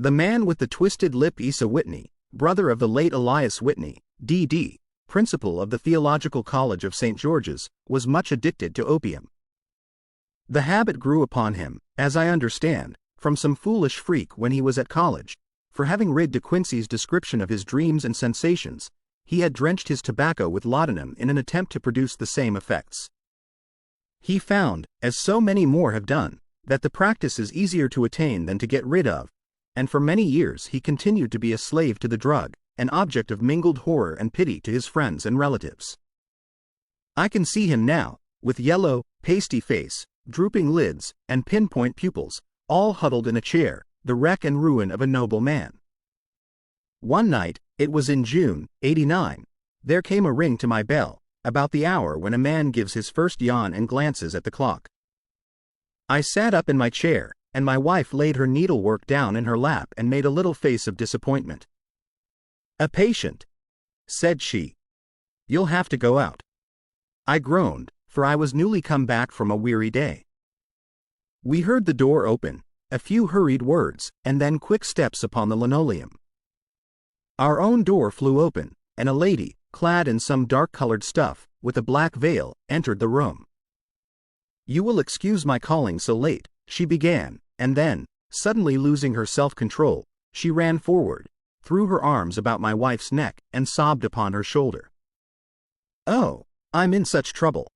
The man with the twisted lip, Asa Whitney, brother of the late Elias Whitney, D.D., principal of the Theological College of St. George's, was much addicted to opium. The habit grew upon him, as I understand, from some foolish freak when he was at college, for having read De Quincey's description of his dreams and sensations, he had drenched his tobacco with laudanum in an attempt to produce the same effects. He found, as so many more have done, that the practice is easier to attain than to get rid of, and for many years he continued to be a slave to the drug, an object of mingled horror and pity to his friends and relatives. I can see him now, with yellow, pasty face, drooping lids, and pinpoint pupils, all huddled in a chair, the wreck and ruin of a noble man. One night, it was in June, '89, there came a ring to my bell, about the hour when a man gives his first yawn and glances at the clock. I sat up in my chair, and my wife laid her needlework down in her lap and made a little face of disappointment. "A patient," said she. "You'll have to go out." I groaned, for I was newly come back from a weary day. We heard the door open, a few hurried words, and then quick steps upon the linoleum. Our own door flew open, and a lady, clad in some dark-colored stuff, with a black veil, entered the room. "You will excuse my calling so late," she began, and then, suddenly losing her self-control, she ran forward, threw her arms about my wife's neck, and sobbed upon her shoulder. "Oh, I'm in such trouble,"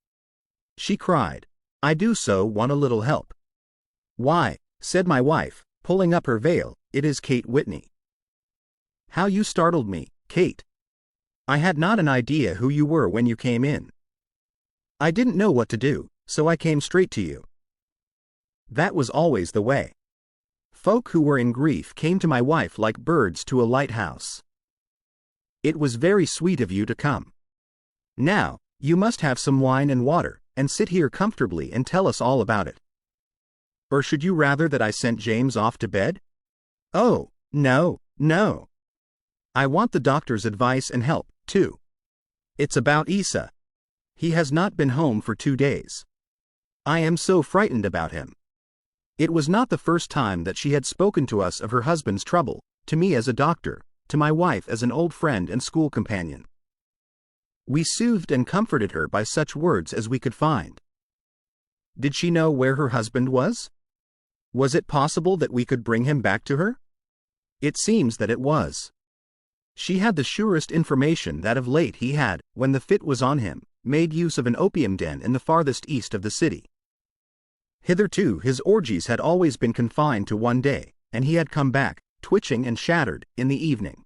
she cried. "I do so want a little help." "Why," said my wife, pulling up her veil, "it is Kate Whitney." "How you startled me, Kate. I had not an idea who you were when you came in. I didn't know what to do, so I came straight to you." That was always the way. Folk who were in grief came to my wife like birds to a lighthouse. "It was very sweet of you to come. Now, you must have some wine and water, and sit here comfortably and tell us all about it. Or should you rather that I sent James off to bed?" "Oh, no, no. I want the doctor's advice and help, too. It's about Asa. He has not been home for 2 days. I am so frightened about him." It was not the first time that she had spoken to us of her husband's trouble, to me as a doctor, to my wife as an old friend and school companion. We soothed and comforted her by such words as we could find. Did she know where her husband was? Was it possible that we could bring him back to her? It seems that it was. She had the surest information that of late he had, when the fit was on him, made use of an opium den in the farthest east of the city. Hitherto his orgies had always been confined to one day, and he had come back, twitching and shattered, in the evening.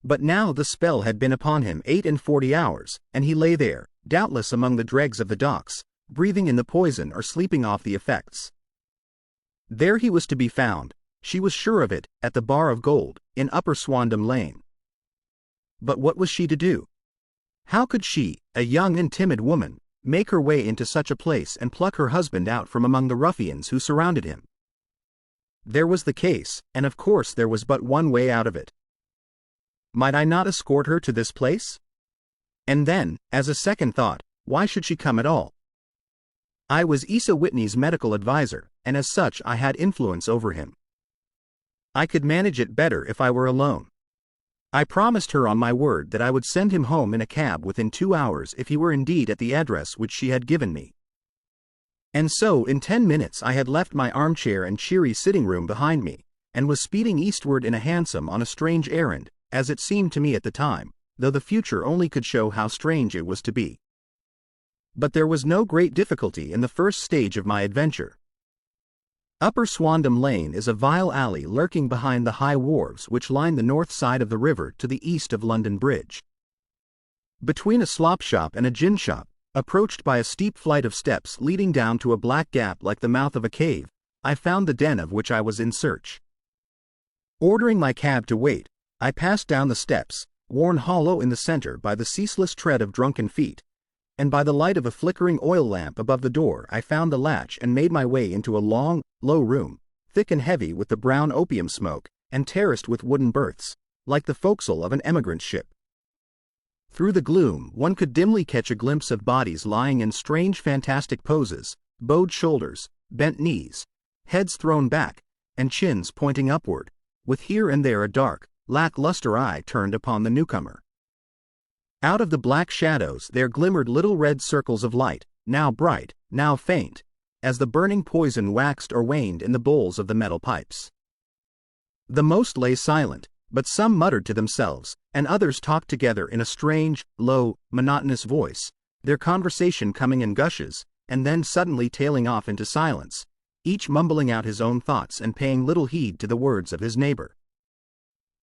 But now the spell had been upon him 48 hours, and he lay there, doubtless among the dregs of the docks, breathing in the poison or sleeping off the effects. There he was to be found, she was sure of it, at the Bar of Gold, in Upper Swandam Lane. But what was she to do? How could she, a young and timid woman, make her way into such a place and pluck her husband out from among the ruffians who surrounded him? There was the case, and of course there was but one way out of it. Might I not escort her to this place? And then, as a second thought, why should she come at all? I was Asa Whitney's medical adviser, and as such I had influence over him. I could manage it better if I were alone. I promised her on my word that I would send him home in a cab within 2 hours if he were indeed at the address which she had given me. And so in 10 minutes I had left my armchair and cheery sitting room behind me, and was speeding eastward in a hansom on a strange errand, as it seemed to me at the time, though the future only could show how strange it was to be. But there was no great difficulty in the first stage of my adventure. Upper Swandam Lane is a vile alley lurking behind the high wharves which line the north side of the river to the east of London Bridge. Between a slop shop and a gin shop, approached by a steep flight of steps leading down to a black gap like the mouth of a cave, I found the den of which I was in search. Ordering my cab to wait, I passed down the steps, worn hollow in the center by the ceaseless tread of drunken feet, and by the light of a flickering oil lamp above the door I found the latch and made my way into a long, low room, thick and heavy with the brown opium smoke, and terraced with wooden berths, like the forecastle of an emigrant ship. Through the gloom one could dimly catch a glimpse of bodies lying in strange fantastic poses, bowed shoulders, bent knees, heads thrown back, and chins pointing upward, with here and there a dark, lackluster eye turned upon the newcomer. Out of the black shadows there glimmered little red circles of light, now bright, now faint, as the burning poison waxed or waned in the bowls of the metal pipes. The most lay silent, but some muttered to themselves, and others talked together in a strange, low, monotonous voice, their conversation coming in gushes, and then suddenly tailing off into silence, each mumbling out his own thoughts and paying little heed to the words of his neighbor.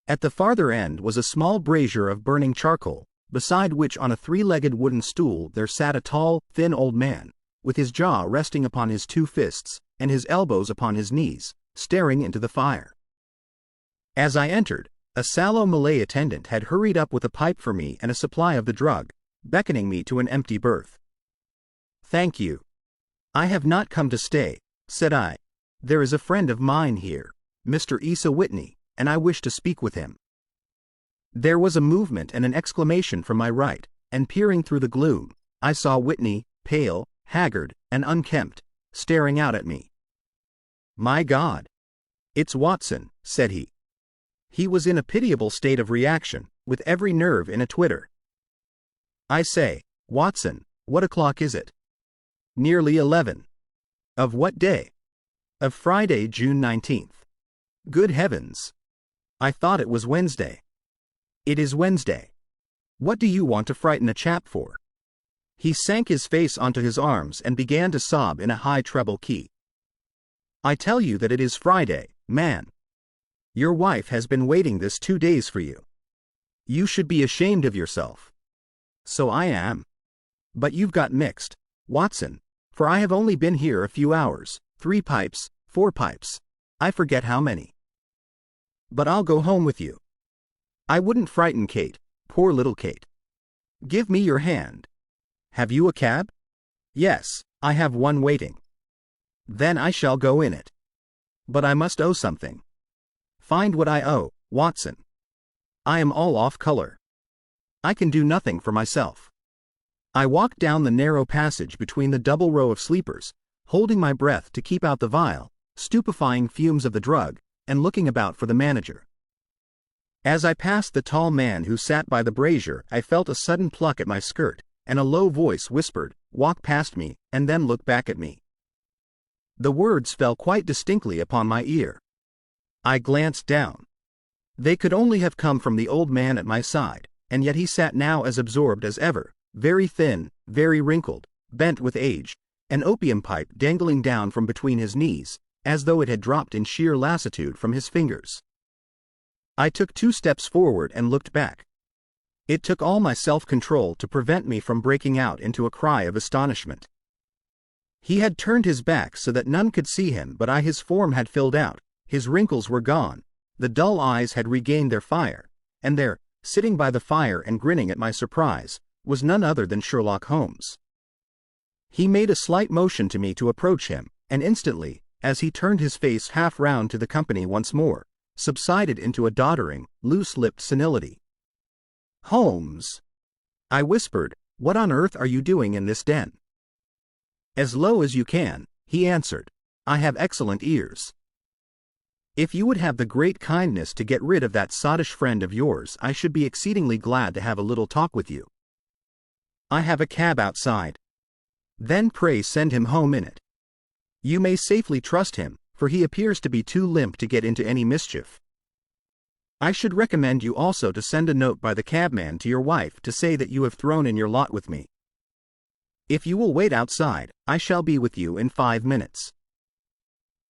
At the farther end was a small brazier of burning charcoal, beside which on a three-legged wooden stool there sat a tall, thin old man, with his jaw resting upon his two fists, and his elbows upon his knees, staring into the fire. As I entered, a sallow Malay attendant had hurried up with a pipe for me and a supply of the drug, beckoning me to an empty berth. "Thank you. I have not come to stay," said I. "There is a friend of mine here, Mr. Asa Whitney, and I wish to speak with him." There was a movement and an exclamation from my right, and peering through the gloom, I saw Whitney, pale, haggard, and unkempt, staring out at me. "My God! It's Watson," said he. He was in a pitiable state of reaction, with every nerve in a twitter. "I say, Watson, what o'clock is it?" "Nearly 11. "Of what day?" "Of Friday, June 19th. "Good heavens! I thought it was Wednesday." "It is Wednesday. What do you want to frighten a chap for?" He sank his face onto his arms and began to sob in a high treble key. "I tell you that it is Friday, man. Your wife has been waiting this 2 days for you. You should be ashamed of yourself." "So I am. But you've got mixed, Watson, for I have only been here a few hours, 3 pipes, 4 pipes, I forget how many. But I'll go home with you. I wouldn't frighten Kate, poor little Kate. Give me your hand. Have you a cab?" "Yes, I have one waiting." "Then I shall go in it. But I must owe something." "Find what I owe, Watson. I am all off color. I can do nothing for myself." I walked down the narrow passage between the double row of sleepers, holding my breath to keep out the vile, stupefying fumes of the drug, and looking about for the manager. As I passed the tall man who sat by the brazier, I felt a sudden pluck at my skirt, and a low voice whispered, "Walk past me, and then look back at me." The words fell quite distinctly upon my ear. I glanced down. They could only have come from the old man at my side, and yet he sat now as absorbed as ever, very thin, very wrinkled, bent with age, an opium pipe dangling down from between his knees, as though it had dropped in sheer lassitude from his fingers. I took 2 steps forward and looked back. It took all my self-control to prevent me from breaking out into a cry of astonishment. He had turned his back so that none could see him, but his form had filled out, his wrinkles were gone, the dull eyes had regained their fire, and there, sitting by the fire and grinning at my surprise, was none other than Sherlock Holmes. He made a slight motion to me to approach him, and instantly, as he turned his face half round to the company once more, subsided into a doddering, loose-lipped senility. "Holmes," I whispered, "what on earth are you doing in this den?" "As low as you can," he answered. "I have excellent ears. If you would have the great kindness to get rid of that sottish friend of yours, I should be exceedingly glad to have a little talk with you. I have a cab outside. Then pray send him home in it. You may safely trust him, for he appears to be too limp to get into any mischief. I should recommend you also to send a note by the cabman to your wife to say that you have thrown in your lot with me. If you will wait outside, I shall be with you in 5 minutes."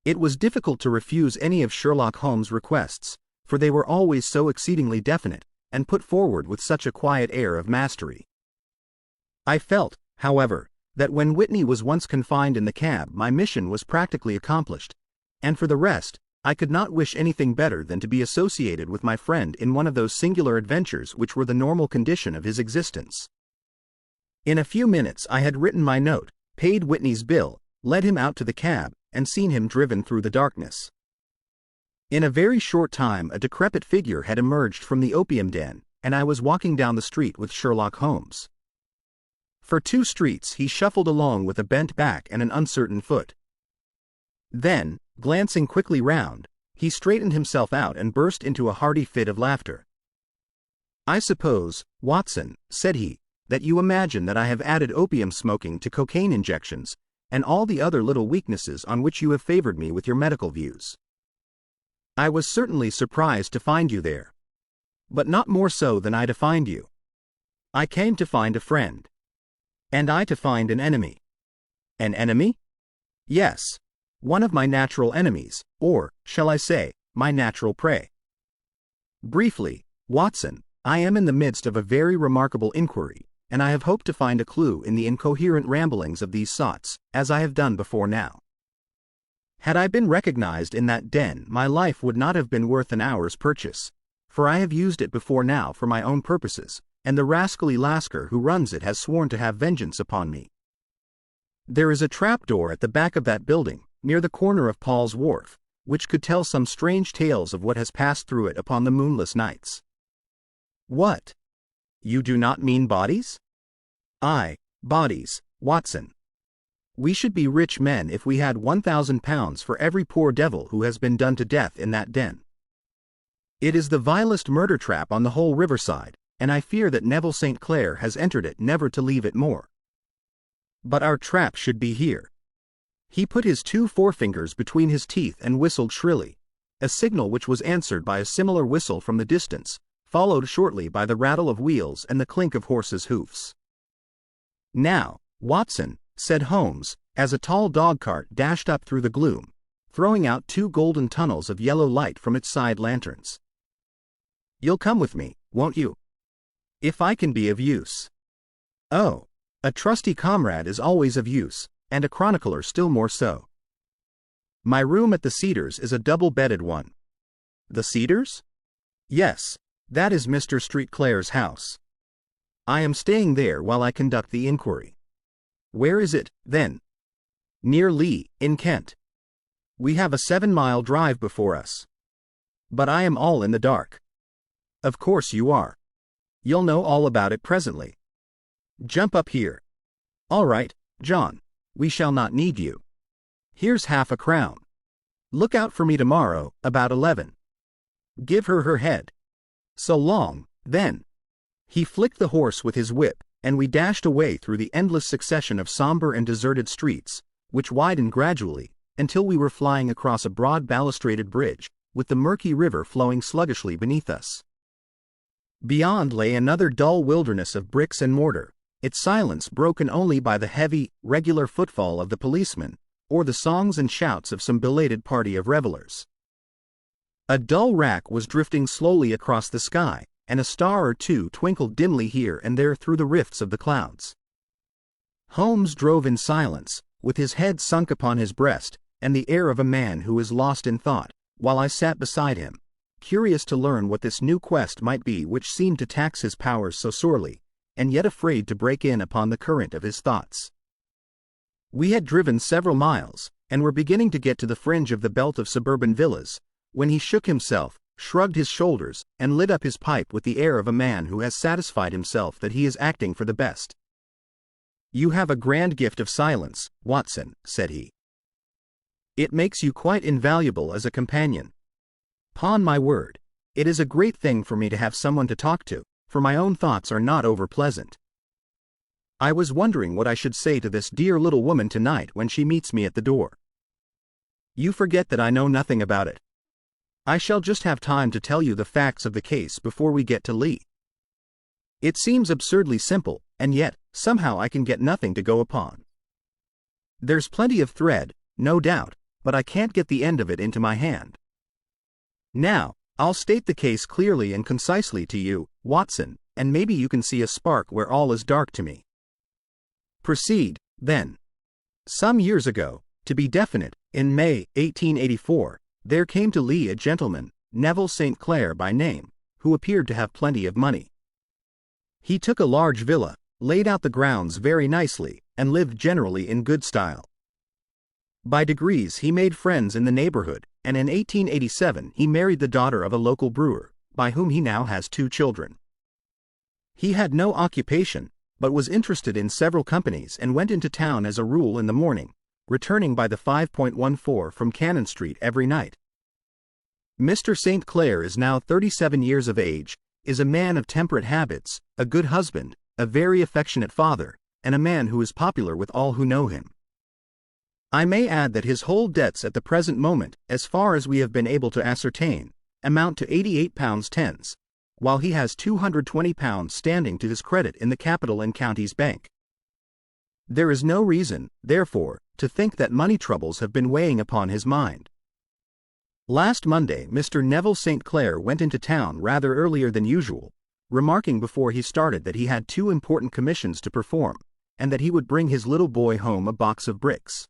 It was difficult to refuse any of Sherlock Holmes' requests, for they were always so exceedingly definite, and put forward with such a quiet air of mastery. I felt, however, that when Whitney was once confined in the cab, my mission was practically accomplished, and for the rest, I could not wish anything better than to be associated with my friend in one of those singular adventures which were the normal condition of his existence. In a few minutes I had written my note, paid Whitney's bill, led him out to the cab, and seen him driven through the darkness. In a very short time a decrepit figure had emerged from the opium den, and I was walking down the street with Sherlock Holmes. For 2 streets he shuffled along with a bent back and an uncertain foot. Then, glancing quickly round, He straightened himself out and burst into a hearty fit of laughter. "I suppose, Watson," said he, "that you imagine that I have added opium smoking to cocaine injections, and all the other little weaknesses on which you have favored me with your medical views. I was certainly surprised to find you there. But not more so than I to find you. I came to find a friend. And I to find an enemy." "An enemy?" "Yes. One of my natural enemies, or, shall I say, my natural prey. Briefly, Watson, I am in the midst of a very remarkable inquiry, and I have hoped to find a clue in the incoherent ramblings of these sots, as I have done before now. Had I been recognized in that den, my life would not have been worth an hour's purchase, for I have used it before now for my own purposes, and the rascally Lasker who runs it has sworn to have vengeance upon me. There is a trapdoor at the back of that building, near the corner of Paul's Wharf, which could tell some strange tales of what has passed through it upon the moonless nights." "What? You do not mean bodies?" "Aye, bodies, Watson. We should be rich men if we had £1,000 for every poor devil who has been done to death in that den. It is the vilest murder trap on the whole riverside, and I fear that Neville St. Clair has entered it never to leave it more. But our trap should be here." He put his 2 forefingers between his teeth and whistled shrilly, a signal which was answered by a similar whistle from the distance, followed shortly by the rattle of wheels and the clink of horses' hoofs. "Now, Watson," said Holmes, as a tall dog-cart dashed up through the gloom, throwing out 2 golden tunnels of yellow light from its side lanterns. "You'll come with me, won't you? If I can be of use." "Oh, a trusty comrade is always of use, and a chronicler still more so. My room at the Cedars is a double-bedded one." "The Cedars?" "Yes, that is Mr. St. Clair's house. I am staying there while I conduct the inquiry." "Where is it, then?" "Near Lee, in Kent. We have a 7-mile drive before us." "But I am all in the dark." "Of course you are. You'll know all about it presently. Jump up here." "All right, John. We shall not need you. Here's £half-a-crown. Look out for me tomorrow, about 11. Give her her head. So long, then." He flicked the horse with his whip, and we dashed away through the endless succession of somber and deserted streets, which widened gradually, until we were flying across a broad balustraded bridge, with the murky river flowing sluggishly beneath us. Beyond lay another dull wilderness of bricks and mortar, its silence broken only by the heavy, regular footfall of the policeman, or the songs and shouts of some belated party of revelers. A dull wrack was drifting slowly across the sky, and a star or two twinkled dimly here and there through the rifts of the clouds. Holmes drove in silence, with his head sunk upon his breast, and the air of a man who is lost in thought, while I sat beside him, curious to learn what this new quest might be which seemed to tax his powers so sorely, and yet afraid to break in upon the current of his thoughts. We had driven several miles, and were beginning to get to the fringe of the belt of suburban villas, when he shook himself, shrugged his shoulders, and lit up his pipe with the air of a man who has satisfied himself that he is acting for the best. "You have a grand gift of silence, Watson," said he. "It makes you quite invaluable as a companion. 'Pon my word, it is a great thing for me to have someone to talk to, for my own thoughts are not over-pleasant. I was wondering what I should say to this dear little woman tonight when she meets me at the door. You forget that I know nothing about it. I shall just have time to tell you the facts of the case before we get to Lee. It seems absurdly simple, and yet, somehow I can get nothing to go upon. There's plenty of thread, no doubt, but I can't get the end of it into my hand. Now, I'll state the case clearly and concisely to you, Watson, and maybe you can see a spark where all is dark to me. Proceed, then. Some years ago, to be definite, in May, 1884, there came to Lee a gentleman, Neville St. Clair by name, who appeared to have plenty of money. He took a large villa, laid out the grounds very nicely, and lived generally in good style. By degrees he made friends in the neighborhood, and in 1887 he married the daughter of a local brewer, by whom he now has 2 children. He had no occupation, but was interested in several companies and went into town as a rule in the morning, returning by the 5.14 from Cannon Street every night. Mr. St. Clair is now 37 years of age, is a man of temperate habits, a good husband, a very affectionate father, and a man who is popular with all who know him. I may add that his whole debts at the present moment, as far as we have been able to ascertain, amount to £88 tens, while he has £220 standing to his credit in the Capital and Counties Bank. There is no reason, therefore, to think that money troubles have been weighing upon his mind. Last Monday Mr. Neville St. Clair went into town rather earlier than usual, remarking before he started that he had 2 important commissions to perform, and that he would bring his little boy home a box of bricks.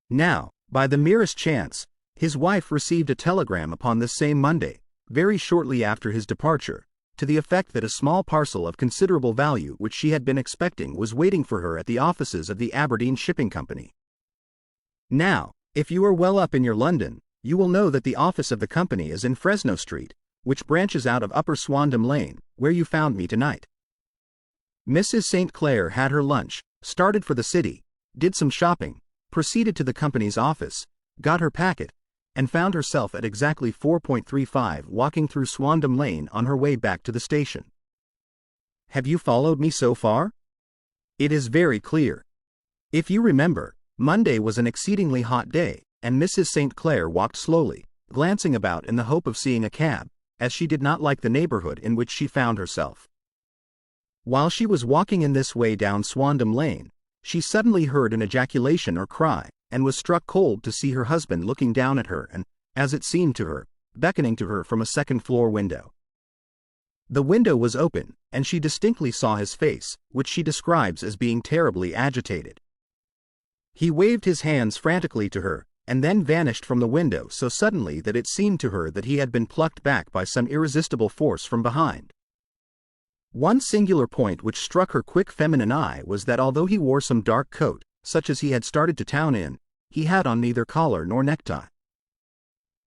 Now, by the merest chance, his wife received a telegram upon this same Monday, very shortly after his departure, to the effect that a small parcel of considerable value which she had been expecting was waiting for her at the offices of the Aberdeen Shipping Company. Now, if you are well up in your London, you will know that the office of the company is in Fresno Street, which branches out of Upper Swandam Lane, where you found me tonight. Mrs. St. Clair had her lunch, started for the city, did some shopping, proceeded to the company's office, got her packet, and found herself at exactly 4.35 walking through Swandam Lane on her way back to the station. Have you followed me so far? It is very clear. If you remember, Monday was an exceedingly hot day, and Mrs. St. Clair walked slowly, glancing about in the hope of seeing a cab, as she did not like the neighborhood in which she found herself. While she was walking in this way down Swandam Lane, she suddenly heard an ejaculation or cry, and was struck cold to see her husband looking down at her and, as it seemed to her, beckoning to her from a second-floor window. The window was open, and she distinctly saw his face, which she describes as being terribly agitated. He waved his hands frantically to her, and then vanished from the window so suddenly that it seemed to her that he had been plucked back by some irresistible force from behind. One singular point which struck her quick feminine eye was that although he wore some dark coat, such as he had started to town in, he had on neither collar nor necktie.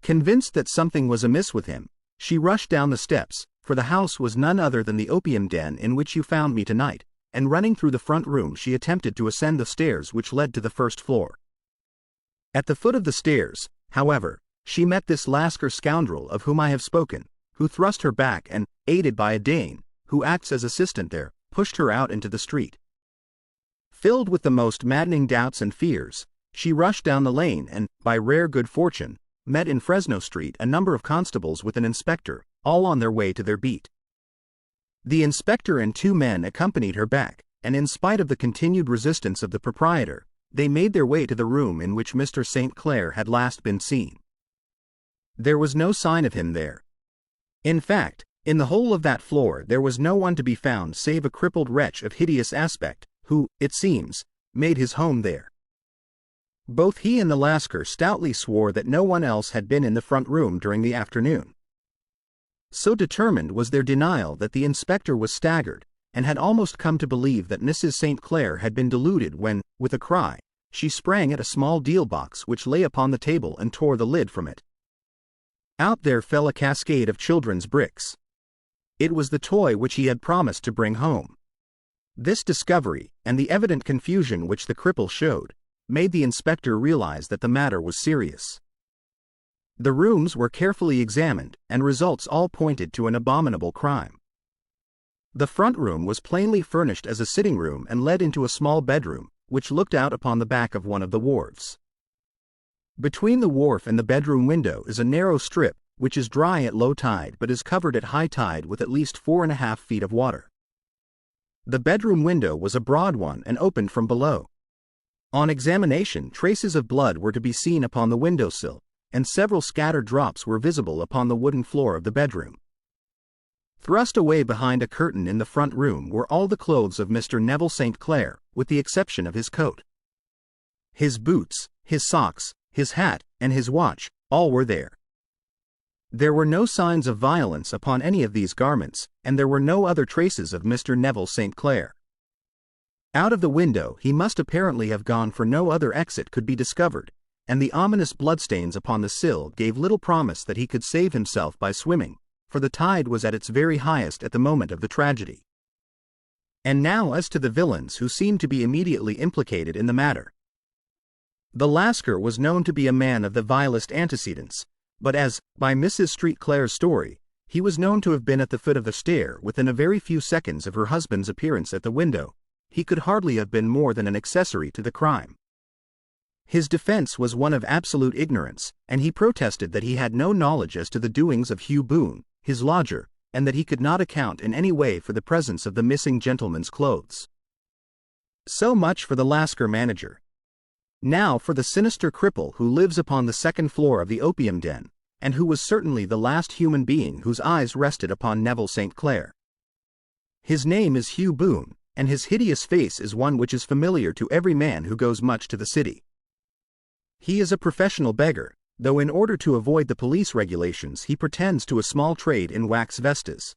Convinced that something was amiss with him, she rushed down the steps, for the house was none other than the opium den in which you found me tonight, and running through the front room she attempted to ascend the stairs which led to the first floor. At the foot of the stairs, however, she met this Lascar scoundrel of whom I have spoken, who thrust her back and, aided by a Dane, who acts as assistant there, pushed her out into the street. Filled with the most maddening doubts and fears, she rushed down the lane and, by rare good fortune, met in Fresno Street a number of constables with an inspector, all on their way to their beat. The inspector and 2 men accompanied her back, and in spite of the continued resistance of the proprietor, they made their way to the room in which Mr. St. Clair had last been seen. There was no sign of him there. In fact, in the whole of that floor there was no one to be found save a crippled wretch of hideous aspect, who, it seems, made his home there. Both he and the Lascar stoutly swore that no one else had been in the front room during the afternoon. So determined was their denial that the inspector was staggered, and had almost come to believe that Mrs. St. Clair had been deluded when, with a cry, she sprang at a small deal box which lay upon the table and tore the lid from it. Out there fell a cascade of children's bricks. It was the toy which he had promised to bring home. This discovery, and the evident confusion which the cripple showed, made the inspector realize that the matter was serious. The rooms were carefully examined, and results all pointed to an abominable crime. The front room was plainly furnished as a sitting room and led into a small bedroom, which looked out upon the back of one of the wharves. Between the wharf and the bedroom window is a narrow strip, which is dry at low tide but is covered at high tide with at least 4.5 feet of water. The bedroom window was a broad one and opened from below. On examination, traces of blood were to be seen upon the windowsill, and several scattered drops were visible upon the wooden floor of the bedroom. Thrust away behind a curtain in the front room were all the clothes of Mr. Neville St. Clair, with the exception of his coat. His boots, his socks, his hat, and his watch, all were there. There were no signs of violence upon any of these garments, and there were no other traces of Mr. Neville St. Clair. Out of the window he must apparently have gone, for no other exit could be discovered, and the ominous bloodstains upon the sill gave little promise that he could save himself by swimming, for the tide was at its very highest at the moment of the tragedy. And now as to the villains who seemed to be immediately implicated in the matter. The Lascar was known to be a man of the vilest antecedents, but as, by Mrs. St. Clair's story, he was known to have been at the foot of the stair within a very few seconds of her husband's appearance at the window, he could hardly have been more than an accessory to the crime. His defense was one of absolute ignorance, and he protested that he had no knowledge as to the doings of Hugh Boone, his lodger, and that he could not account in any way for the presence of the missing gentleman's clothes. So much for the Lascar manager. Now for the sinister cripple who lives upon the second floor of the opium den, and who was certainly the last human being whose eyes rested upon Neville St. Clair. His name is Hugh Boone, and his hideous face is one which is familiar to every man who goes much to the city. He is a professional beggar, though in order to avoid the police regulations he pretends to a small trade in wax vestas.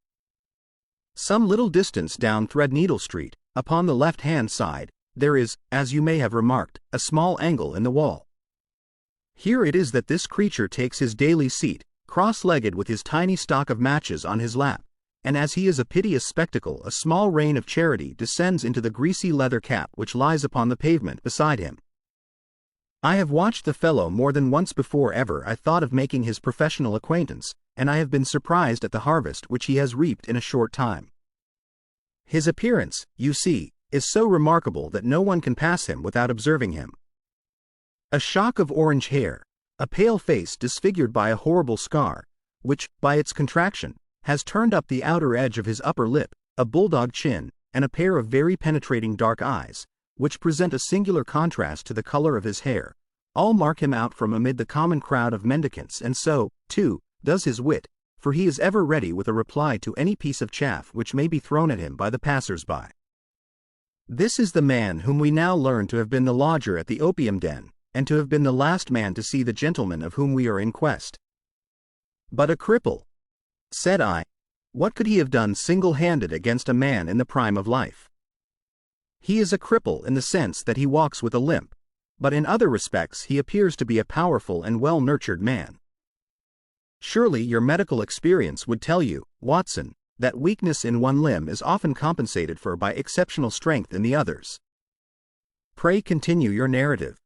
Some little distance down Threadneedle Street, upon the left-hand side, there is, as you may have remarked, a small angle in the wall. Here it is that this creature takes his daily seat, cross-legged with his tiny stock of matches on his lap, and as he is a piteous spectacle a small rain of charity descends into the greasy leather cap which lies upon the pavement beside him. I have watched the fellow more than once before ever I thought of making his professional acquaintance, and I have been surprised at the harvest which he has reaped in a short time. His appearance, you see, is so remarkable that no one can pass him without observing him. A shock of orange hair, a pale face disfigured by a horrible scar, which, by its contraction, has turned up the outer edge of his upper lip, a bulldog chin, and a pair of very penetrating dark eyes, which present a singular contrast to the color of his hair, all mark him out from amid the common crowd of mendicants, and so, too, does his wit, for he is ever ready with a reply to any piece of chaff which may be thrown at him by the passers-by. This is the man whom we now learn to have been the lodger at the opium den, and to have been the last man to see the gentleman of whom we are in quest. But a cripple, said I. What could he have done single-handed against a man in the prime of life? He is a cripple in the sense that he walks with a limp, but in other respects he appears to be a powerful and well-nurtured man. Surely your medical experience would tell you, Watson, that weakness in one limb is often compensated for by exceptional strength in the others. Pray continue your narrative.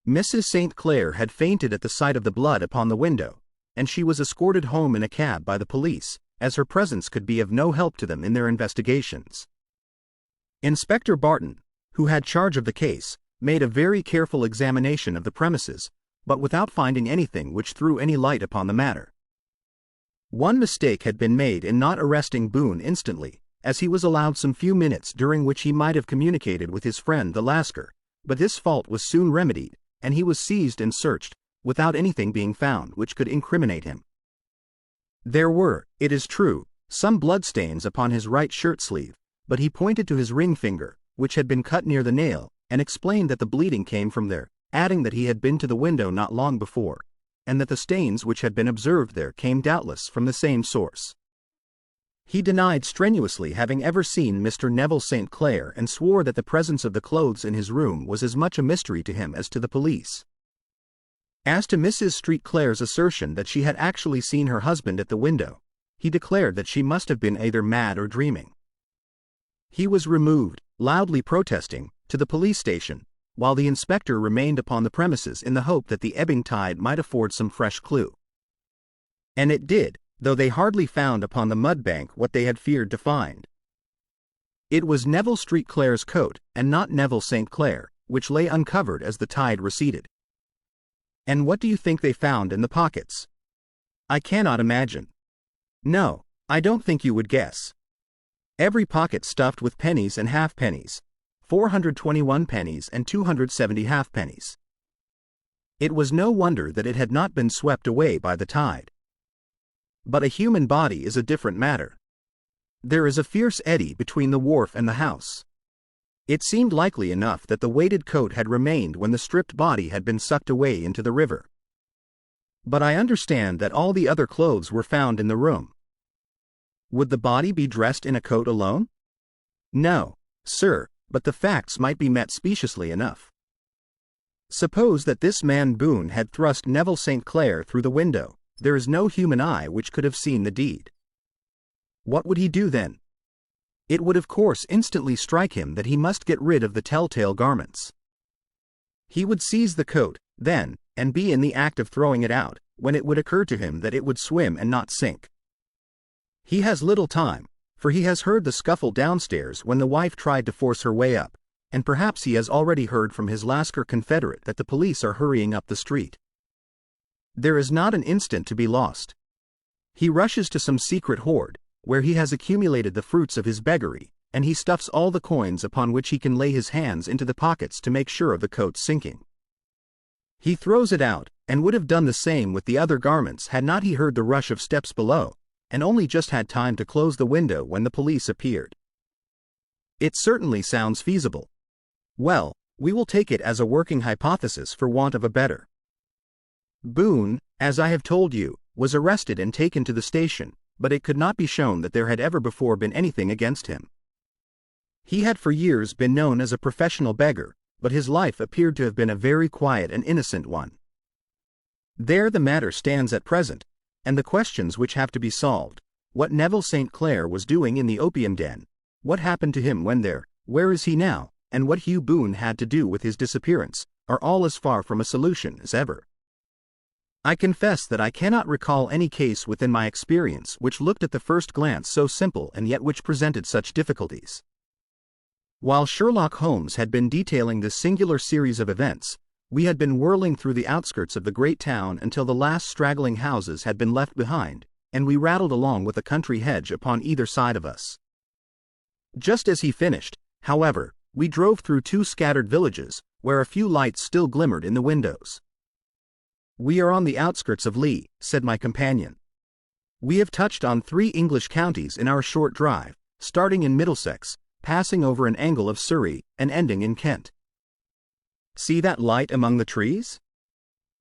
Mrs. St. Clair had fainted at the sight of the blood upon the window, and she was escorted home in a cab by the police, as her presence could be of no help to them in their investigations. Inspector Barton, who had charge of the case, made a very careful examination of the premises, but without finding anything which threw any light upon the matter. One mistake had been made in not arresting Boone instantly, as he was allowed some few minutes during which he might have communicated with his friend the Lascar, but this fault was soon remedied, and he was seized and searched, without anything being found which could incriminate him. There were, it is true, some bloodstains upon his right shirt-sleeve, but he pointed to his ring finger, which had been cut near the nail, and explained that the bleeding came from there, adding that he had been to the window not long before, and that the stains which had been observed there came doubtless from the same source. He denied strenuously having ever seen Mr. Neville St. Clair and swore that the presence of the clothes in his room was as much a mystery to him as to the police. As to Mrs. St. Clair's assertion that she had actually seen her husband at the window, he declared that she must have been either mad or dreaming. He was removed, loudly protesting, to the police station, while the inspector remained upon the premises in the hope that the ebbing tide might afford some fresh clue. And it did, though they hardly found upon the mud-bank what they had feared to find. It was Neville St. Clair's coat, and not Neville St. Clair, which lay uncovered as the tide receded. And what do you think they found in the pockets? I cannot imagine. No, I don't think you would guess. Every pocket stuffed with pennies and halfpennies, 421 pennies and 270 halfpennies. It was no wonder that it had not been swept away by the tide. But a human body is a different matter. There is a fierce eddy between the wharf and the house. It seemed likely enough that the weighted coat had remained when the stripped body had been sucked away into the river. But I understand that all the other clothes were found in the room. Would the body be dressed in a coat alone? No, sir, but the facts might be met speciously enough. Suppose that this man Boone had thrust Neville St. Clair through the window, there is no human eye which could have seen the deed. What would he do then? It would of course instantly strike him that he must get rid of the telltale garments. He would seize the coat, then, and be in the act of throwing it out, when it would occur to him that it would swim and not sink. He has little time, for he has heard the scuffle downstairs when the wife tried to force her way up, and perhaps he has already heard from his Lascar confederate that the police are hurrying up the street. There is not an instant to be lost. He rushes to some secret hoard, where he has accumulated the fruits of his beggary, and he stuffs all the coins upon which he can lay his hands into the pockets to make sure of the coat's sinking. He throws it out, and would have done the same with the other garments had not he heard the rush of steps below, and only just had time to close the window when the police appeared. It certainly sounds feasible. Well, we will take it as a working hypothesis for want of a better. Boone, as I have told you, was arrested and taken to the station, but it could not be shown that there had ever before been anything against him. He had for years been known as a professional beggar, but his life appeared to have been a very quiet and innocent one. There the matter stands at present, and the questions which have to be solved: what Neville St. Clair was doing in the opium den, what happened to him when there, where is he now, and what Hugh Boone had to do with his disappearance, are all as far from a solution as ever. I confess that I cannot recall any case within my experience which looked at the first glance so simple and yet which presented such difficulties. While Sherlock Holmes had been detailing this singular series of events, we had been whirling through the outskirts of the great town until the last straggling houses had been left behind, and we rattled along with a country hedge upon either side of us. Just as he finished, however, we drove through two scattered villages, where a few lights still glimmered in the windows. "We are on the outskirts of Lee," said my companion. "We have touched on 3 English counties in our short drive, starting in Middlesex, passing over an angle of Surrey, and ending in Kent. See that light among the trees?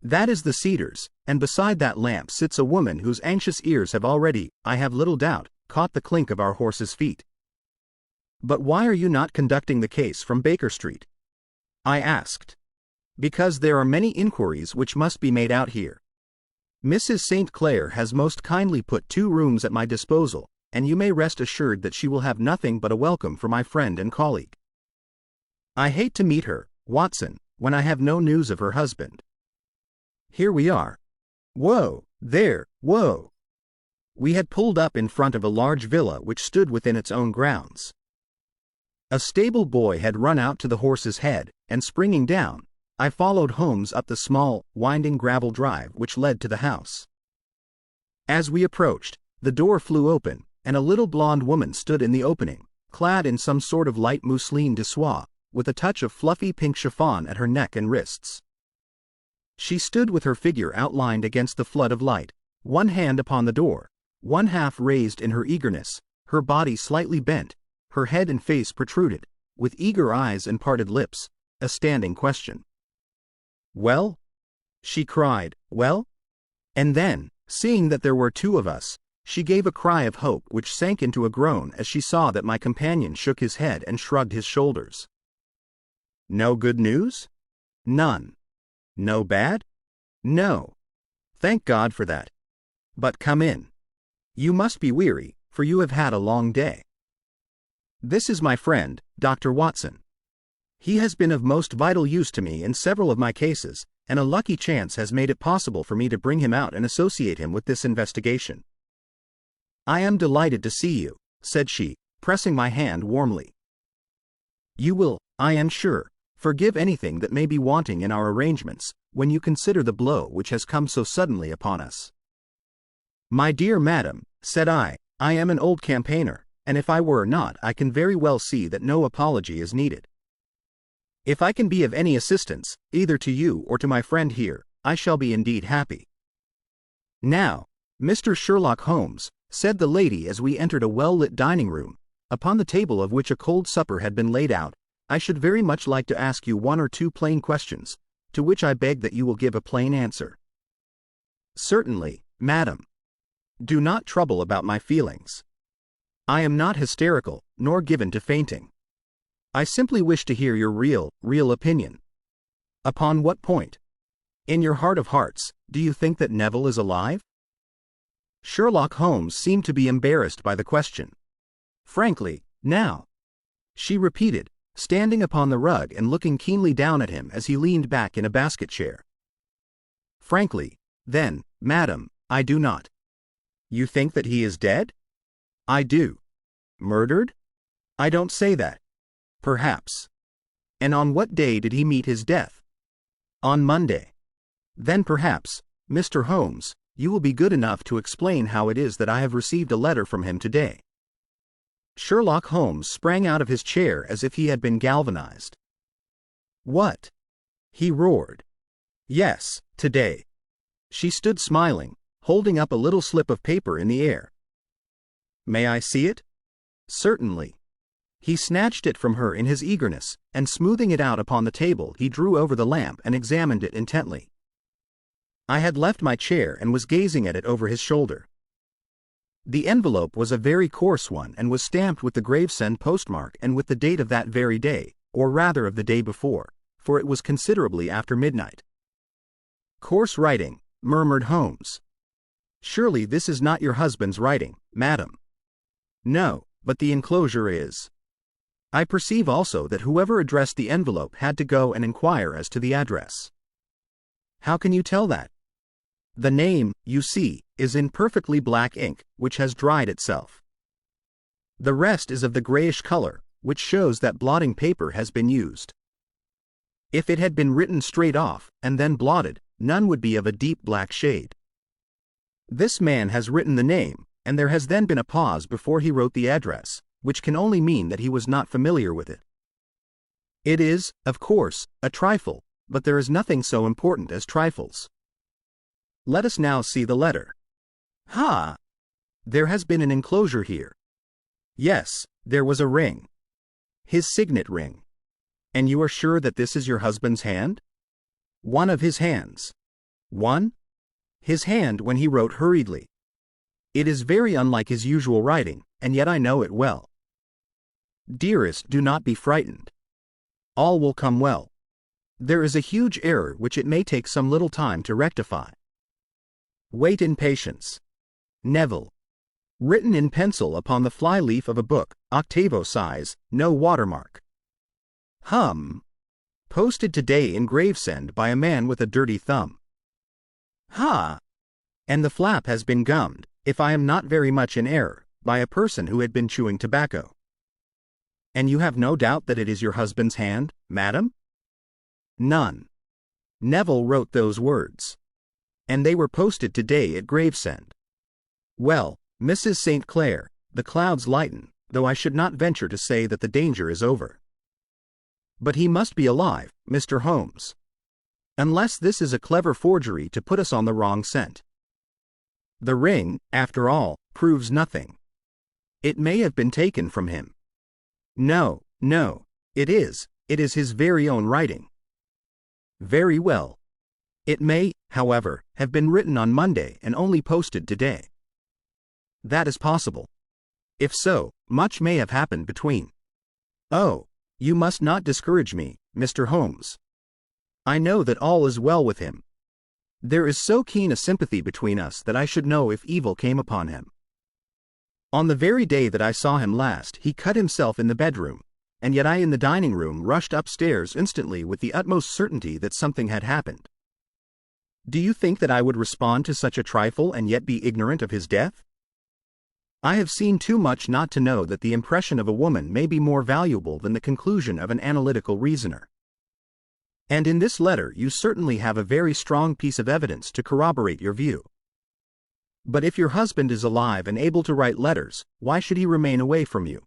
That is the Cedars, and beside that lamp sits a woman whose anxious ears have already, I have little doubt, caught the clink of our horses' feet." "But why are you not conducting the case from Baker Street?" I asked. "Because there are many inquiries which must be made out here. Mrs. St. Clair has most kindly put 2 rooms at my disposal, and you may rest assured that she will have nothing but a welcome for my friend and colleague. I hate to meet her, Watson, when I have no news of her husband. Here we are. Whoa, there, whoa." We had pulled up in front of a large villa which stood within its own grounds. A stable boy had run out to the horse's head, and springing down, I followed Holmes up the small, winding gravel drive which led to the house. As we approached, the door flew open, and a little blonde woman stood in the opening, clad in some sort of light mousseline de soie, with a touch of fluffy pink chiffon at her neck and wrists. She stood with her figure outlined against the flood of light, one hand upon the door, one half raised in her eagerness, her body slightly bent, her head and face protruded, with eager eyes and parted lips, a standing question. "Well?" she cried. "Well?" And then, seeing that there were 2 of us, she gave a cry of hope which sank into a groan as she saw that my companion shook his head and shrugged his shoulders. "No good news?" "None." "No bad?" "No." "Thank God for that. But come in. You must be weary, for you have had a long day. This is my friend, Dr. Watson. He has been of most vital use to me in several of my cases, and a lucky chance has made it possible for me to bring him out and associate him with this investigation." "I am delighted to see you," said she, pressing my hand warmly. "You will, I am sure, forgive anything that may be wanting in our arrangements, when you consider the blow which has come so suddenly upon us." "My dear madam," said I am an old campaigner, and if I were not I can very well see that no apology is needed. If I can be of any assistance, either to you or to my friend here, I shall be indeed happy." "Now, Mr. Sherlock Holmes," said the lady as we entered a well-lit dining room, upon the table of which a cold supper had been laid out, "I should very much like to ask you 1 or 2 plain questions, to which I beg that you will give a plain answer." "Certainly, madam. Do not trouble about my feelings. I am not hysterical, nor given to fainting. I simply wish to hear your real opinion." "Upon what point? In your heart of hearts, do you think that Neville is alive?" Sherlock Holmes seemed to be embarrassed by the question. "Frankly, now," she repeated, standing upon the rug and looking keenly down at him as he leaned back in a basket chair. "Frankly, Then, madam, I do not. You think that he is dead? I do. Murdered? I don't say that. Perhaps. And on what day did he meet his death? On Monday. Then perhaps, Mr. Holmes, you will be good enough to explain how it is that I have received a letter from him today. Sherlock Holmes sprang out of his chair as if he had been galvanized. What? He roared. Yes, today. She stood smiling, holding up a little slip of paper in the air. May I see it? Certainly. He snatched it from her in his eagerness, and smoothing it out upon the table, he drew over the lamp and examined it intently. I had left my chair and was gazing at it over his shoulder. The envelope was a very coarse one and was stamped with the Gravesend postmark and with the date of that very day, or rather of the day before, for it was considerably after midnight. Coarse writing, murmured Holmes. Surely this is not your husband's writing, madam. No, but the enclosure is. I perceive also that whoever addressed the envelope had to go and inquire as to the address. How can you tell that? The name, you see, is in perfectly black ink, which has dried itself. The rest is of the grayish color, which shows that blotting paper has been used. If it had been written straight off, and then blotted, none would be of a deep black shade. This man has written the name, and there has then been a pause before he wrote the address, which can only mean that he was not familiar with it. It is, of course, a trifle, but there is nothing so important as trifles. Let us now see the letter. Ha! There has been an enclosure here. Yes, there was a ring. His signet ring. And you are sure that this is your husband's hand? One of his hands. One? His hand when he wrote hurriedly. It is very unlike his usual writing, and yet I know it well. Dearest, do not be frightened. All will come well. There is a huge error which it may take some little time to rectify. Wait in patience. Neville. Written in pencil upon the fly-leaf of a book, octavo size, no watermark. Posted today in Gravesend by a man with a dirty thumb. Ha! And the flap has been gummed, if I am not very much in error, by a person who had been chewing tobacco. And you have no doubt that it is your husband's hand, madam? None. Neville wrote those words. And they were posted today at Gravesend. Well, Mrs. St. Clair, the clouds lighten, though I should not venture to say that the danger is over. But he must be alive, Mr. Holmes. Unless this is a clever forgery to put us on the wrong scent. The ring, after all, proves nothing. It may have been taken from him. No, it is his very own writing. Very well. It may, however, have been written on Monday and only posted today. That is possible. If so, much may have happened between. Oh, you must not discourage me, Mr. Holmes. I know that all is well with him. There is so keen a sympathy between us that I should know if evil came upon him. On the very day that I saw him last, he cut himself in the bedroom, and yet I in the dining room rushed upstairs instantly with the utmost certainty that something had happened. Do you think that I would respond to such a trifle and yet be ignorant of his death? I have seen too much not to know that the impression of a woman may be more valuable than the conclusion of an analytical reasoner. And in this letter you certainly have a very strong piece of evidence to corroborate your view. But if your husband is alive and able to write letters, why should he remain away from you?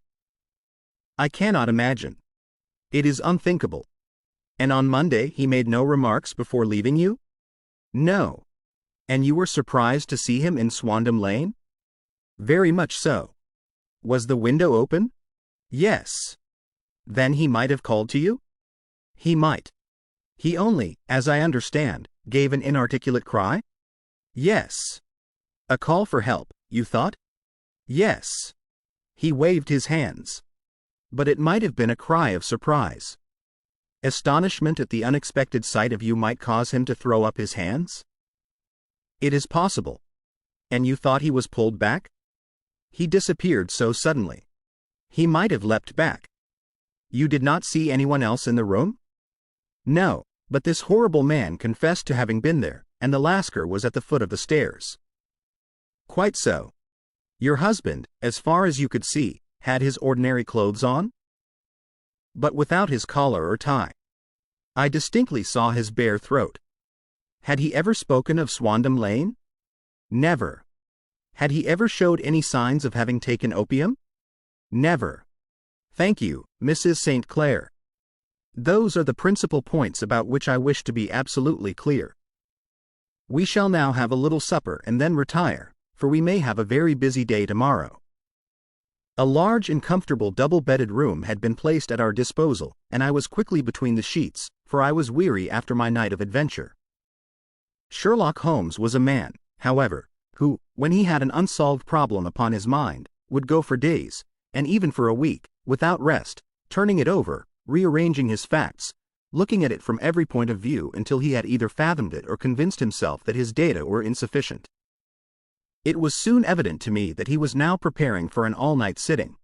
I cannot imagine. It is unthinkable. And on Monday he made no remarks before leaving you? No. And you were surprised to see him in Swandam Lane? Very much so. Was the window open? Yes. Then he might have called to you? He might. He only, as I understand, gave an inarticulate cry? Yes. A call for help, you thought? Yes. He waved his hands. But it might have been a cry of surprise. Astonishment at the unexpected sight of you might cause him to throw up his hands? It is possible. And you thought he was pulled back? He disappeared so suddenly. He might have leapt back. You did not see anyone else in the room? No, but this horrible man confessed to having been there, and the Lascar was at the foot of the stairs. Quite so. Your husband, as far as you could see, had his ordinary clothes on? But without his collar or tie. I distinctly saw his bare throat. Had he ever spoken of Swandam Lane? Never. Had he ever showed any signs of having taken opium? Never. Thank you, Mrs. St. Clair. Those are the principal points about which I wish to be absolutely clear. We shall now have a little supper and then retire, for we may have a very busy day tomorrow. A large and comfortable double-bedded room had been placed at our disposal, and I was quickly between the sheets, for I was weary after my night of adventure. Sherlock Holmes was a man, however, who, when he had an unsolved problem upon his mind, would go for days, and even for a week, without rest, turning it over, rearranging his facts, looking at it from every point of view until he had either fathomed it or convinced himself that his data were insufficient. It was soon evident to me that he was now preparing for an all-night sitting.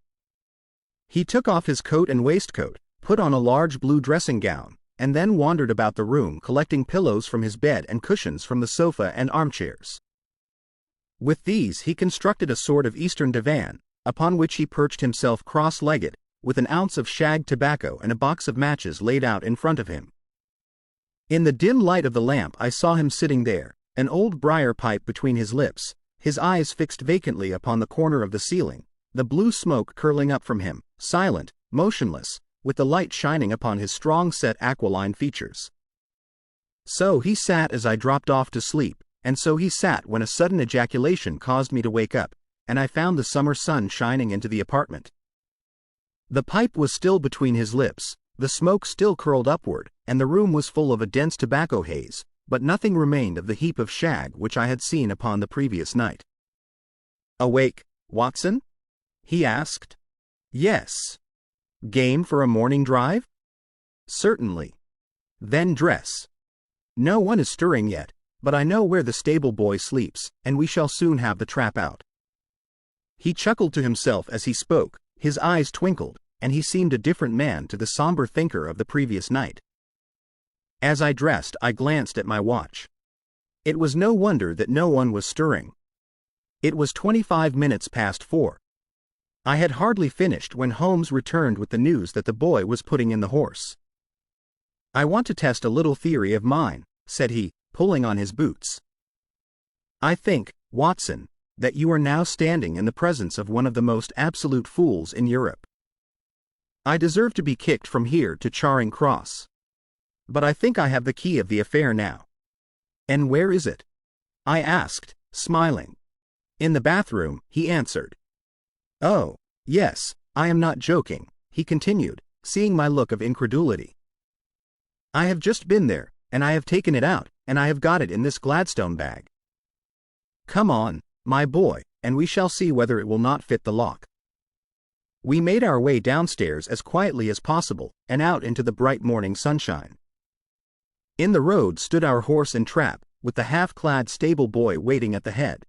He took off his coat and waistcoat, put on a large blue dressing gown, and then wandered about the room collecting pillows from his bed and cushions from the sofa and armchairs. With these he constructed a sort of Eastern divan, upon which he perched himself cross-legged, with an ounce of shag tobacco and a box of matches laid out in front of him. In the dim light of the lamp I saw him sitting there, an old briar pipe between his lips, his eyes fixed vacantly upon the corner of the ceiling, the blue smoke curling up from him, silent, motionless, with the light shining upon his strong-set aquiline features. So he sat as I dropped off to sleep, and so he sat when a sudden ejaculation caused me to wake up, and I found the summer sun shining into the apartment. The pipe was still between his lips, the smoke still curled upward, and the room was full of a dense tobacco haze, but nothing remained of the heap of shag which I had seen upon the previous night. "Awake, Watson?" he asked. "Yes." "Game for a morning drive?" "Certainly." "Then dress. No one is stirring yet, but I know where the stable boy sleeps, and we shall soon have the trap out." He chuckled to himself as he spoke, his eyes twinkled, and he seemed a different man to the somber thinker of the previous night. As I dressed, I glanced at my watch. It was no wonder that no one was stirring. It was 25 minutes past 4. I had hardly finished when Holmes returned with the news that the boy was putting in the horse. "I want to test a little theory of mine," said he, pulling on his boots. "I think, Watson, that you are now standing in the presence of one of the most absolute fools in Europe. I deserve to be kicked from here to Charing Cross. But I think I have the key of the affair now." "And where is it?" I asked, smiling. "In the bathroom," he answered. "Oh, yes, I am not joking," he continued, seeing my look of incredulity. "I have just been there, and I have taken it out, and I have got it in this Gladstone bag. Come on, my boy, and we shall see whether it will not fit the lock." We made our way downstairs as quietly as possible, and out into the bright morning sunshine. In the road stood our horse and trap, with the half-clad stable boy waiting at the head.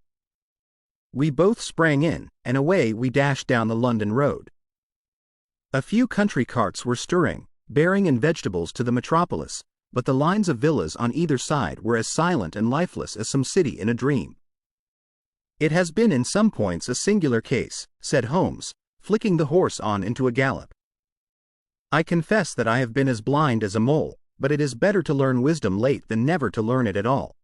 We both sprang in, and away we dashed down the London road. A few country carts were stirring, bearing in vegetables to the metropolis, but the lines of villas on either side were as silent and lifeless as some city in a dream. "It has been in some points a singular case," said Holmes, flicking the horse on into a gallop. "I confess that I have been as blind as a mole, but it is better to learn wisdom late than never to learn it at all."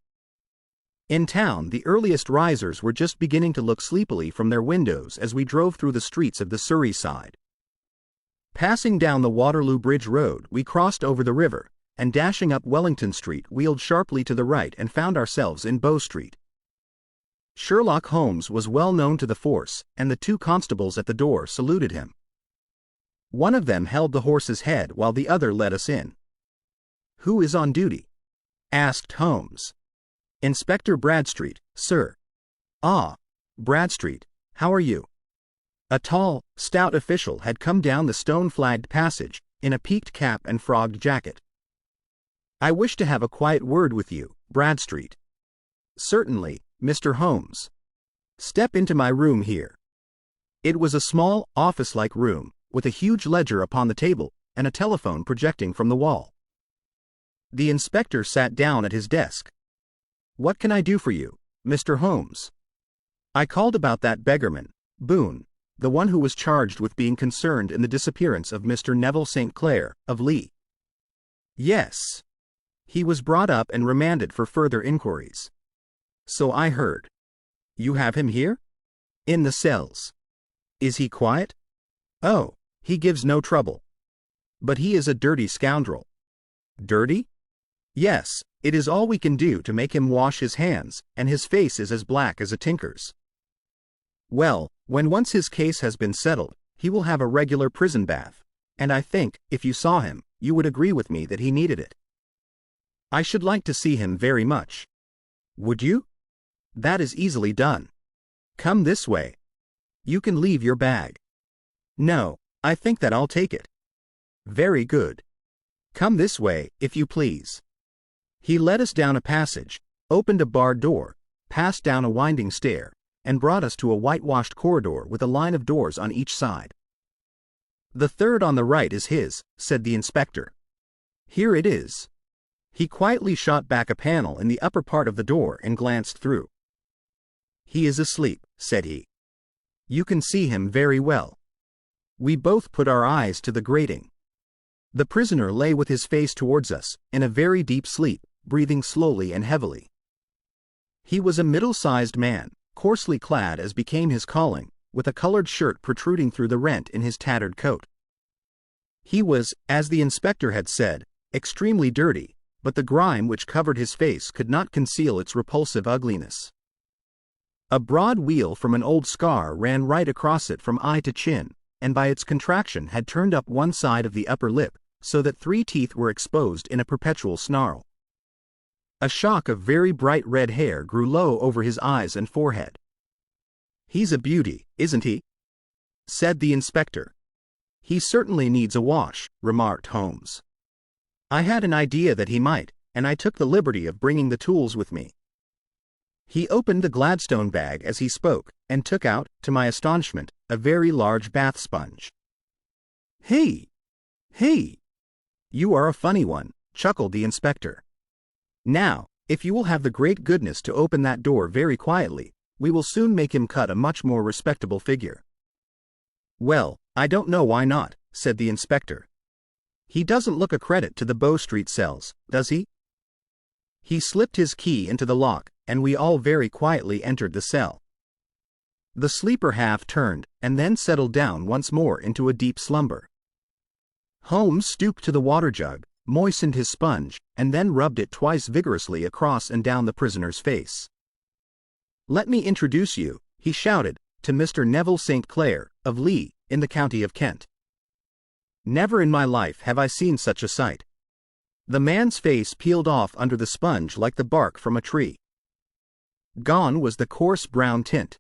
In town, the earliest risers were just beginning to look sleepily from their windows as we drove through the streets of the Surrey side. Passing down the Waterloo Bridge Road, we crossed over the river, and dashing up Wellington Street wheeled sharply to the right and found ourselves in Bow Street. Sherlock Holmes was well known to the force, and the two constables at the door saluted him. One of them held the horse's head while the other led us in. "Who is on duty?" asked Holmes. "Inspector Bradstreet, sir." "Ah, Bradstreet, how are you?" A tall, stout official had come down the stone-flagged passage, in a peaked cap and frogged jacket. "I wish to have a quiet word with you, Bradstreet." "Certainly, Mr. Holmes. Step into my room here." It was a small, office-like room, with a huge ledger upon the table, and a telephone projecting from the wall. The inspector sat down at his desk. What can I do for you, Mr. Holmes? I called about that beggarman, Boone, the one who was charged with being concerned in the disappearance of Mr. Neville St. Clair, of Lee. Yes. He was brought up and remanded for further inquiries. So I heard. You have him here? In the cells. Is he quiet? Oh, he gives no trouble. But he is a dirty scoundrel. Dirty? Yes, it is all we can do to make him wash his hands, and his face is as black as a tinker's. Well, when once his case has been settled, he will have a regular prison bath, and I think, if you saw him, you would agree with me that he needed it. I should like to see him very much. Would you? That is easily done. Come this way. You can leave your bag. No, I think that I'll take it. Very good. Come this way, if you please. He led us down a passage, opened a barred door, passed down a winding stair, and brought us to a whitewashed corridor with a line of doors on each side. The third on the right is his, said the inspector. Here it is. He quietly shot back a panel in the upper part of the door and glanced through. He is asleep, said he. You can see him very well. We both put our eyes to the grating. The prisoner lay with his face towards us, in a very deep sleep, breathing slowly and heavily. He was a middle-sized man, coarsely clad as became his calling, with a colored shirt protruding through the rent in his tattered coat. He was, as the inspector had said, extremely dirty, but the grime which covered his face could not conceal its repulsive ugliness. A broad weal from an old scar ran right across it from eye to chin, and by its contraction had turned up one side of the upper lip, so that 3 teeth were exposed in a perpetual snarl. A shock of very bright red hair grew low over his eyes and forehead. He's a beauty, isn't he? Said the inspector. He certainly needs a wash, remarked Holmes. I had an idea that he might, and I took the liberty of bringing the tools with me. He opened the Gladstone bag as he spoke, and took out, to my astonishment, a very large bath sponge. Hey! Hey! You are a funny one, chuckled the inspector. Now, if you will have the great goodness to open that door very quietly, we will soon make him cut a much more respectable figure. Well, I don't know why not, said the inspector. He doesn't look a credit to the Bow Street cells, does he? He slipped his key into the lock, and we all very quietly entered the cell. The sleeper half turned, and then settled down once more into a deep slumber. Holmes stooped to the water jug, moistened his sponge, and then rubbed it twice vigorously across and down the prisoner's face. Let me introduce you, he shouted, to Mr. Neville St. Clair, of Lee, in the county of Kent. Never in my life have I seen such a sight. The man's face peeled off under the sponge like the bark from a tree. Gone was the coarse brown tint.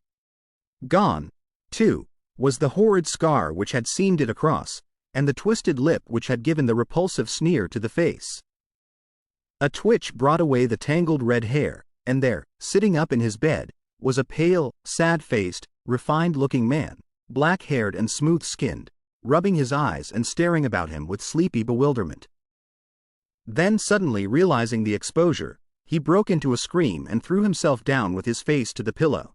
Gone, too, was the horrid scar which had seamed it across, and the twisted lip which had given the repulsive sneer to the face. A twitch brought away the tangled red hair, and there, sitting up in his bed, was a pale, sad-faced, refined-looking man, black-haired and smooth-skinned, rubbing his eyes and staring about him with sleepy bewilderment. Then suddenly realizing the exposure, he broke into a scream and threw himself down with his face to the pillow.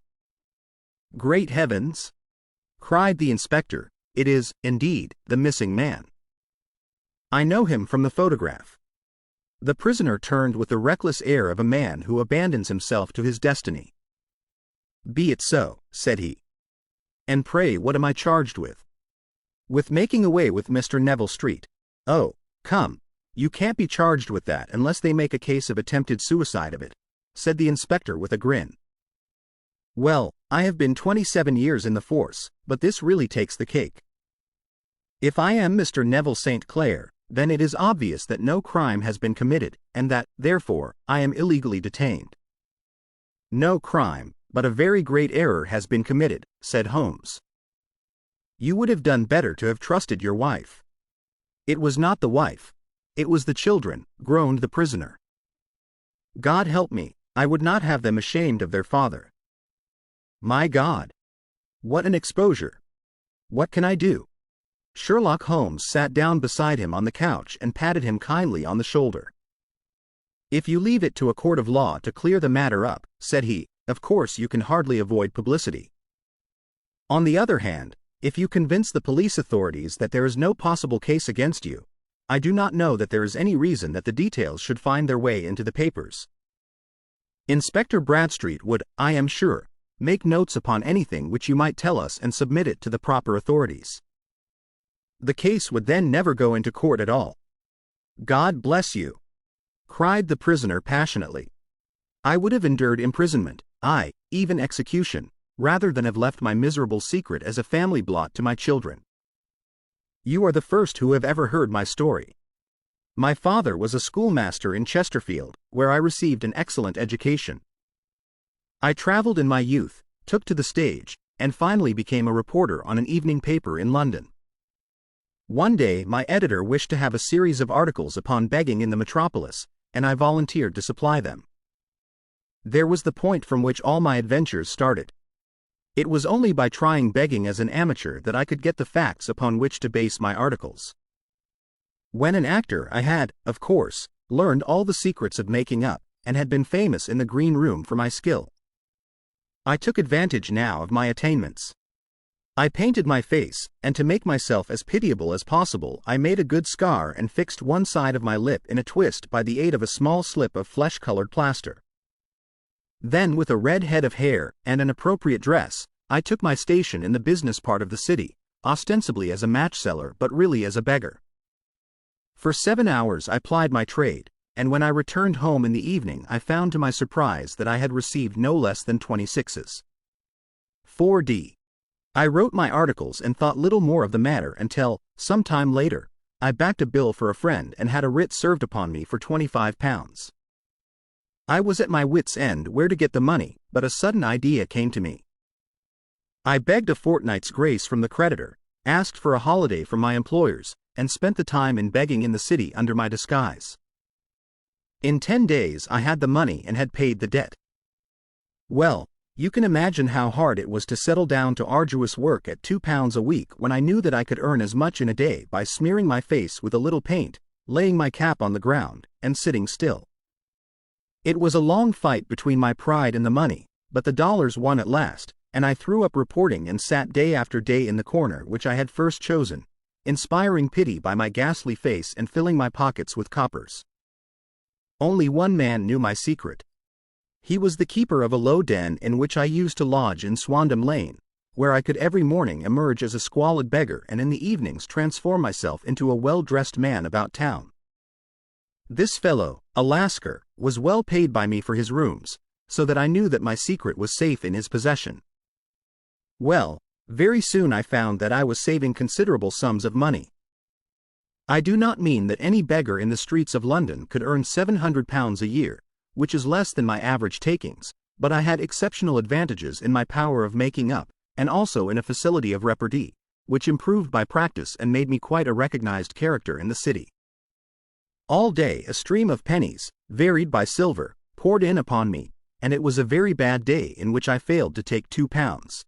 Great heavens! Cried the inspector, it is, indeed, the missing man. I know him from the photograph. The prisoner turned with the reckless air of a man who abandons himself to his destiny. Be it so, said he. And pray what am I charged with? With making away with Mr. Neville Street. Oh, come, you can't be charged with that unless they make a case of attempted suicide of it, said the inspector with a grin. Well, I have been 27 years in the force, but this really takes the cake. If I am Mr. Neville St. Clair, then it is obvious that no crime has been committed, and that, therefore, I am illegally detained. No crime, but a very great error has been committed, said Holmes. You would have done better to have trusted your wife. It was not the wife. It was the children, groaned the prisoner. God help me, I would not have them ashamed of their father. My God! What an exposure! What can I do? Sherlock Holmes sat down beside him on the couch and patted him kindly on the shoulder. "If you leave it to a court of law to clear the matter up," said he, "of course you can hardly avoid publicity. On the other hand, if you convince the police authorities that there is no possible case against you, I do not know that there is any reason that the details should find their way into the papers. Inspector Bradstreet would, I am sure, make notes upon anything which you might tell us and submit it to the proper authorities. The case would then never go into court at all." "God bless you!" cried the prisoner passionately. "I would have endured imprisonment, aye, even execution, rather than have left my miserable secret as a family blot to my children. You are the first who have ever heard my story. My father was a schoolmaster in Chesterfield, where I received an excellent education. I traveled in my youth, took to the stage, and finally became a reporter on an evening paper in London. One day my editor wished to have a series of articles upon begging in the metropolis, and I volunteered to supply them. There was the point from which all my adventures started. It was only by trying begging as an amateur that I could get the facts upon which to base my articles. When an actor, I had, of course, learned all the secrets of making up, and had been famous in the green room for my skill. I took advantage now of my attainments. I painted my face, and to make myself as pitiable as possible I made a good scar and fixed one side of my lip in a twist by the aid of a small slip of flesh-colored plaster. Then, with a red head of hair and an appropriate dress, I took my station in the business part of the city, ostensibly as a match-seller but really as a beggar. For 7 hours I plied my trade, and when I returned home in the evening I found to my surprise that I had received no less than 26s. 4d. I wrote my articles and thought little more of the matter until, some time later, I backed a bill for a friend and had a writ served upon me for £25. I was at my wits' end where to get the money, but a sudden idea came to me. I begged a fortnight's grace from the creditor, asked for a holiday from my employers, and spent the time in begging in the city under my disguise. In 10 days I had the money and had paid the debt. Well, you can imagine how hard it was to settle down to arduous work at £2 a week when I knew that I could earn as much in a day by smearing my face with a little paint, laying my cap on the ground, and sitting still. It was a long fight between my pride and the money, but the dollars won at last, and I threw up reporting and sat day after day in the corner which I had first chosen, inspiring pity by my ghastly face and filling my pockets with coppers. Only one man knew my secret. He was the keeper of a low den in which I used to lodge in Swandam Lane, where I could every morning emerge as a squalid beggar and in the evenings transform myself into a well-dressed man about town. This fellow, a Lascar, was well paid by me for his rooms, so that I knew that my secret was safe in his possession. Well, very soon I found that I was saving considerable sums of money. I do not mean that any beggar in the streets of London could earn £700 a year, which is less than my average takings, but I had exceptional advantages in my power of making up, and also in a facility of repartee, which improved by practice and made me quite a recognized character in the city. All day a stream of pennies, varied by silver, poured in upon me, and it was a very bad day in which I failed to take £2.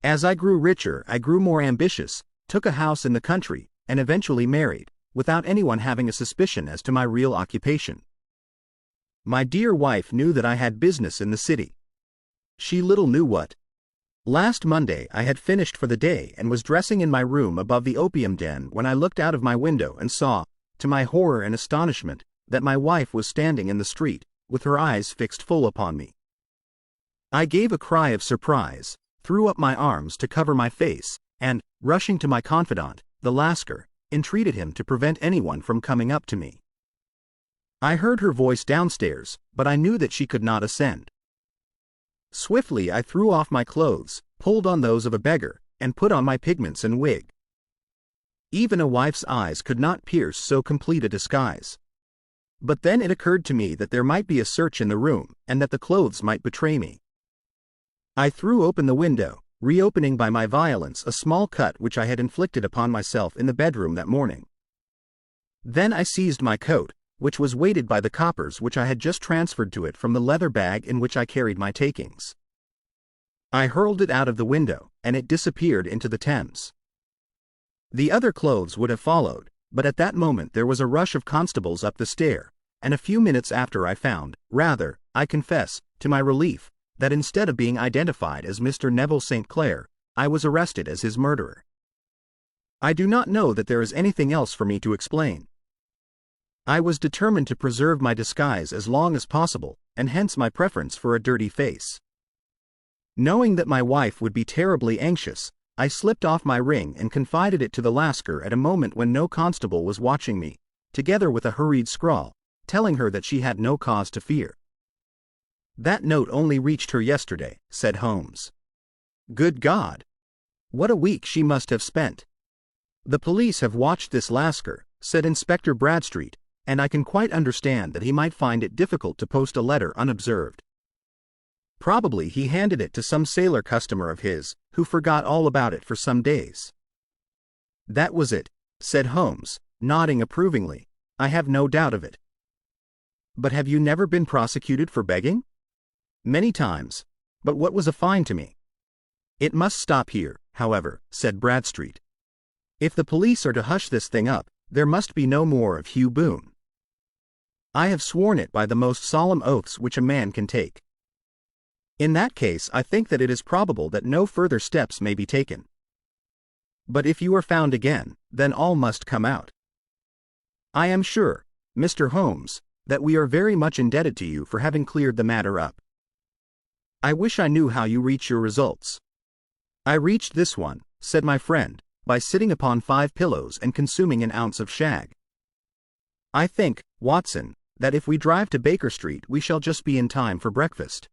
As I grew richer I grew more ambitious, took a house in the country, and eventually married, without anyone having a suspicion as to my real occupation. My dear wife knew that I had business in the city. She little knew what. Last Monday I had finished for the day and was dressing in my room above the opium den when I looked out of my window and saw, to my horror and astonishment, that my wife was standing in the street, with her eyes fixed full upon me. I gave a cry of surprise, threw up my arms to cover my face, and, rushing to my confidant, the Lascar, entreated him to prevent anyone from coming up to me. I heard her voice downstairs, but I knew that she could not ascend. Swiftly I threw off my clothes, pulled on those of a beggar, and put on my pigments and wig. Even a wife's eyes could not pierce so complete a disguise. But then it occurred to me that there might be a search in the room, and that the clothes might betray me. I threw open the window, reopening by my violence a small cut which I had inflicted upon myself in the bedroom that morning. Then I seized my coat, which was weighted by the coppers which I had just transferred to it from the leather bag in which I carried my takings. I hurled it out of the window, and it disappeared into the Thames. The other clothes would have followed, but at that moment there was a rush of constables up the stair, and a few minutes after I found, rather, I confess, to my relief, that instead of being identified as Mr. Neville St. Clair, I was arrested as his murderer. I do not know that there is anything else for me to explain. I was determined to preserve my disguise as long as possible, and hence my preference for a dirty face. Knowing that my wife would be terribly anxious, I slipped off my ring and confided it to the Lascar at a moment when no constable was watching me, together with a hurried scrawl, telling her that she had no cause to fear. That note only reached her yesterday, said Holmes. Good God! What a week she must have spent. The police have watched this Lascar, said Inspector Bradstreet, and I can quite understand that he might find it difficult to post a letter unobserved. Probably he handed it to some sailor customer of his, who forgot all about it for some days. That was it, said Holmes, nodding approvingly. I have no doubt of it. But have you never been prosecuted for begging? Many times. But what was a fine to me? It must stop here, however, said Bradstreet. If the police are to hush this thing up, there must be no more of Hugh Boone. I have sworn it by the most solemn oaths which a man can take. In that case, I think that it is probable that no further steps may be taken. But if you are found again, then all must come out. I am sure, Mr. Holmes, that we are very much indebted to you for having cleared the matter up. I wish I knew how you reach your results. I reached this one, said my friend, by sitting upon 5 pillows and consuming an ounce of shag. I think, Watson, that if we drive to Baker Street we shall just be in time for breakfast.